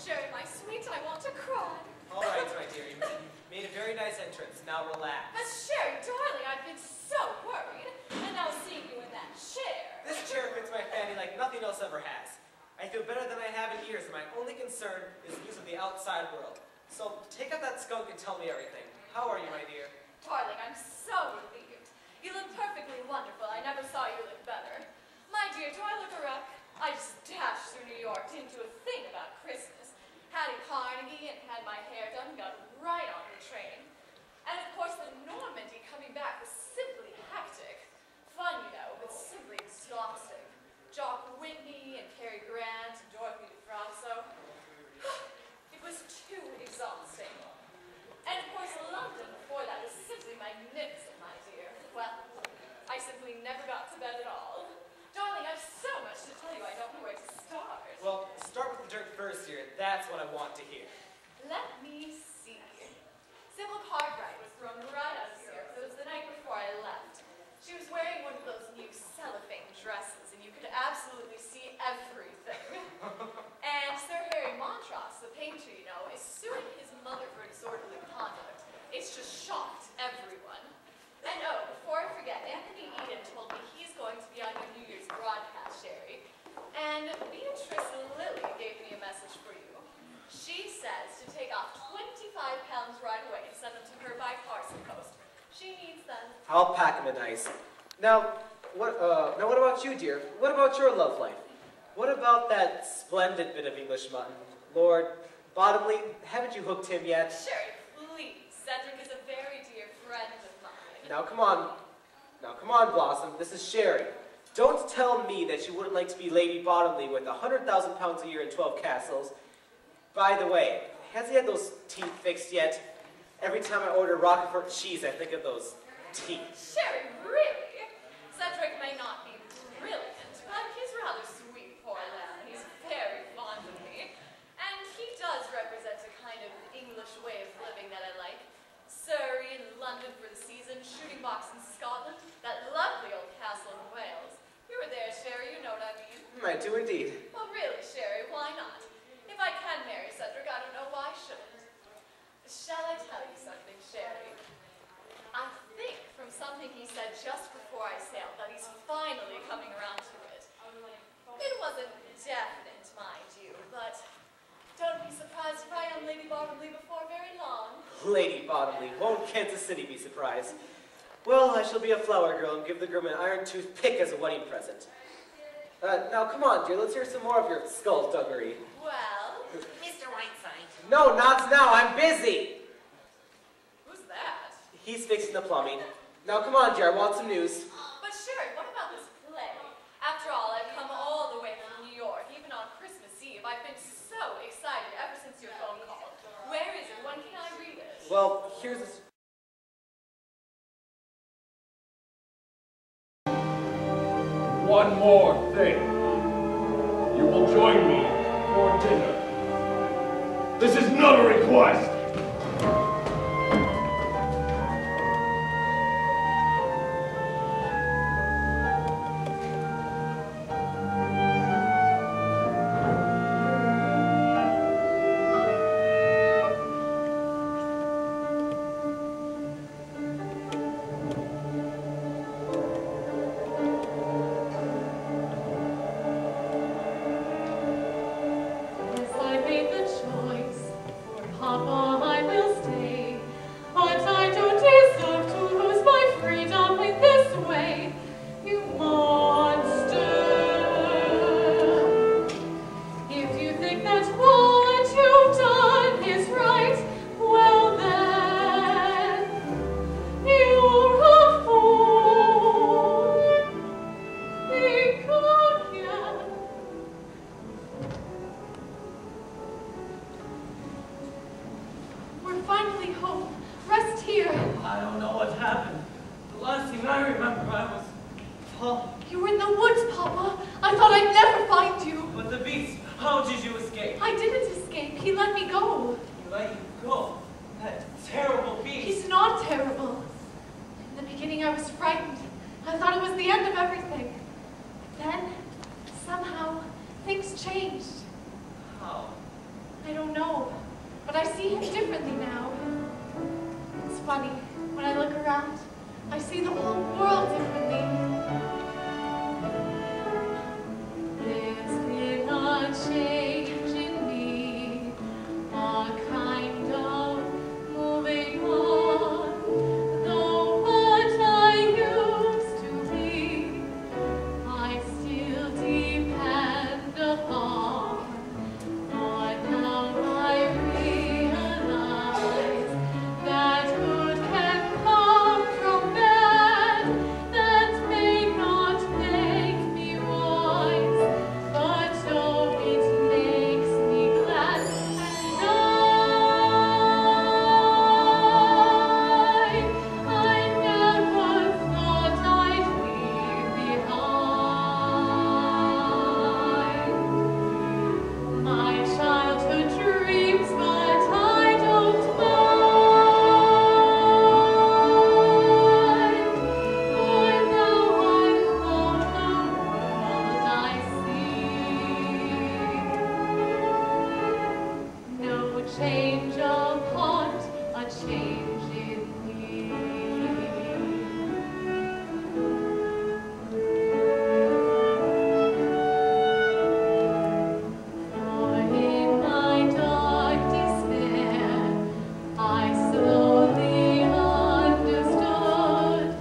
Sherry, my sweet, I want to cry. All right, my dear, you made a very nice entrance. Now relax. But Sherry, darling, I've been so worried. And now seeing you in that chair. This chair fits my fanny like nothing else ever has. I feel better than I have in years, and my only concern is the use of the outside world. So take out that skunk and tell me everything. How are you, my dear? Darling, I'm so relieved. You look perfectly wonderful. I never saw you look better. My dear, do I look a wreck? I just dashed through New York, didn't do a thing about Christmas. Had a Carnegie and had my hair done, got right on the train. And of course, the Normandy coming back was simply hectic. Fun, you know, but simply exhausting. Jock Whitney and Cary Grant and Dorothy Faso. It was too exhausting. And of course, London before that was simply magnificent, my dear. Well, I simply never got to bed at all. Darling, I've so much to tell you, I don't know where to start. Well, start with the dirt first here. That's what I want to hear. Let me see. Sybil Cartwright was thrown right out of here, because it was the night before I left. She was wearing one of those new cellophane dresses, and you could absolutely see everything. And Sir Harry Montross, the painter, you know, is suing his mother for disorderly conduct. It's just shocked everyone. And oh, before I forget, Anthony Eden told me he's going to be on your New Year's broadcast, Sherry. And Beatrice Lilly gave me a message for you. She says to take off 25 pounds right away and send them to her by parcel post. She needs them. I'll pack them in ice. Now what about you, dear? What about your love life? What about that splendid bit of English mutton? Lord Bottomley, haven't you hooked him yet? Sherry, please. Cedric is a very dear friend of mine. Now come on, Blossom. This is Sherry. Don't tell me that you wouldn't like to be Lady Bottomley with 100,000 pounds a year and 12 castles. By the way, has he had those teeth fixed yet? Every time I order Roquefort cheese, I think of those teeth. Sherry, really? Cedric may not be brilliant, but he's rather sweet, poor lamb. He's very fond of me. And he does represent a kind of English way of living that I like. Surrey and London for the season, shooting box in Scotland, that lovely old castle in Wales. You were there, Sherry, you know what I mean. I do indeed. Well, really, Sherry, why not? If I can marry Cedric, I don't know why I shouldn't. Shall I tell you something, Sherry? I think from something he said just before I sailed that he's finally coming around to it. It wasn't definite, mind you, but don't be surprised if I am Lady Bottomley before very long. Lady Bottomley, won't Kansas City be surprised? Well, I shall be a flower girl and give the groom an iron tooth pick as a wedding present. Now come on, dear, let's hear some more of your skullduggery. Well, Mr. Whiteside. No, not now, I'm busy! who's that? He's fixing the plumbing. Now come on, dear, I want some news. But Sherry, what about this play? After all, I've come all the way from New York, even on Christmas Eve. I've been so excited ever since your phone call. Where is it? When can I read it? Well, here's a... One more thing. You will join me for dinner. This is not a request. I don't know, but I see him differently now. It's funny, when I look around, I see the whole world differently. There's been a change in me, a kind of moving on. Though what I used to be, I still depend upon. For now I realize that good can come from bad, that may not make me wise, but oh, it makes me glad. And I never thought I'd leave behind my childhood dreams, but I don't mind. For now I've known the world I see. No change of heart, a change in me. For in my dark despair, I slowly understood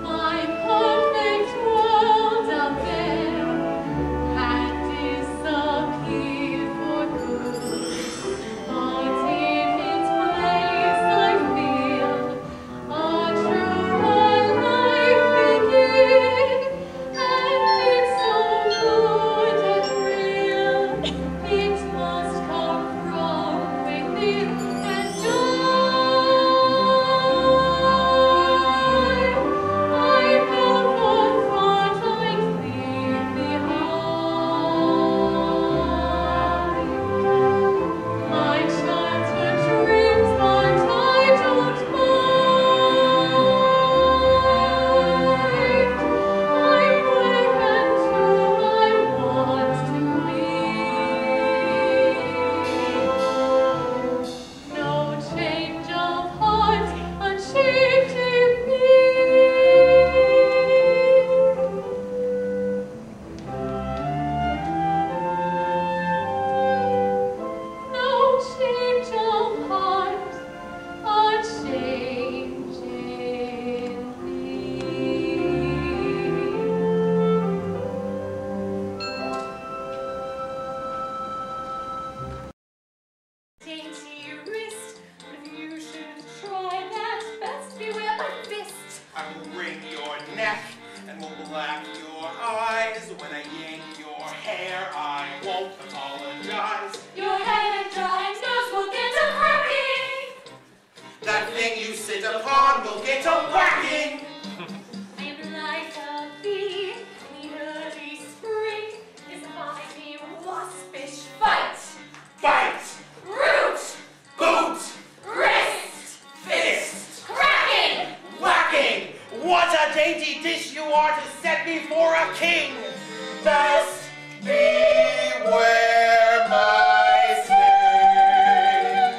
my perfect world out there had disappeared for good. But in its place I feel a truer life begin, and it's so good and real. It must come from within, and I never thought I'd leave behind my childhood dreams, but I don't mind. I'm brave and true, I want to be. No change of heart, a change in me. No change of heart, a change in me. Dainty wrist, but if you should try that, best beware my fist. I will wring your neck and will black your eyes. When I yank your hair, I won't apologize. Your head and dry nose will get a cracking. That thing you sit upon will get a whacking. I am like a bee in the early spring. Is my waspish fight. Bite, Root, boot, wrist, fist, cracking. whacking. What a dainty dish you are to set before a king. Best beware my snake.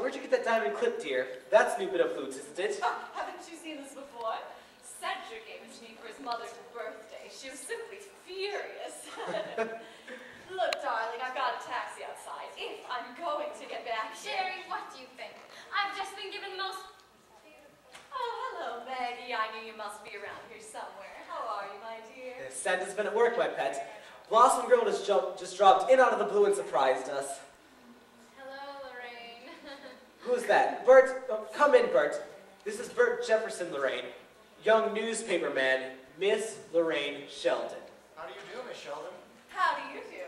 where'd you get that diamond clip, dear? That's a new bit of flutes, isn't it? Haven't you seen this before? Cedric gave it to me for his mother's birthday. She was simply furious. Look, darling, I've got a taxi outside. If I'm going to get back here. Sherry, what do you think? I've just been given the most... Oh, hello, Maggie. I knew you must be around here somewhere. How are you, my dear? Santa's been at work, my pet. Blossom Girl just dropped in out of the blue and surprised us. Hello, Lorraine. Who's that? Bert, oh, come in, Bert. This is Bert Jefferson, Lorraine. Young newspaper man, Miss Lorraine Sheldon. How do you do, Miss Sheldon? How do you do?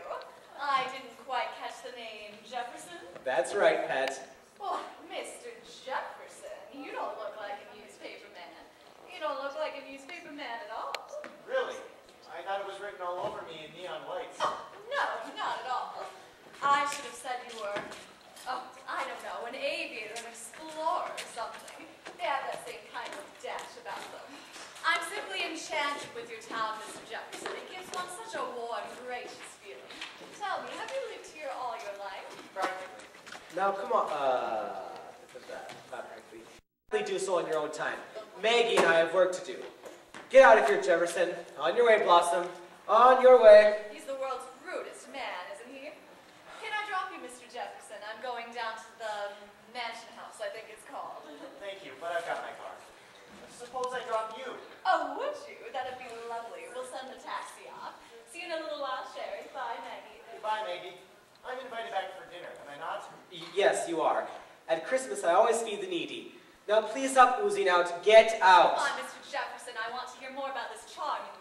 I didn't quite catch the name Jefferson. That's right, pet. Oh, Mr. Jefferson, you don't look like a newspaper man. You don't look like a newspaper man at all. Really? I thought it was written all over me in neon lights. No, not at all. I should have said you were, oh, I don't know, an aviator, an explorer or something. They have that same kind of dash about them. I'm simply enchanted with your town, Mr. Jefferson. It gives one such a warm, gracious feeling. Tell me, have you lived here all your life? Practically. Now, come on, not practically. Please do so on your own time. Maggie and I have work to do. Get out of here, Jefferson. On your way, Blossom. On your way. He's the world's rudest man, isn't he? Can I drop you, Mr. Jefferson? I'm going down to the mansion house, I think it's called. Thank you, but I've got my car. Suppose I drop you. Oh, would you? That'd be lovely. We'll send the taxi off. See you in a little while, Sherry. Bye, Maggie. Bye, Maggie. I'm invited back for dinner, am I not? Yes, you are. At Christmas, I always feed the needy. Now, please stop oozing out. Get out. Come on, Mr. Jefferson. I want to hear more about this charming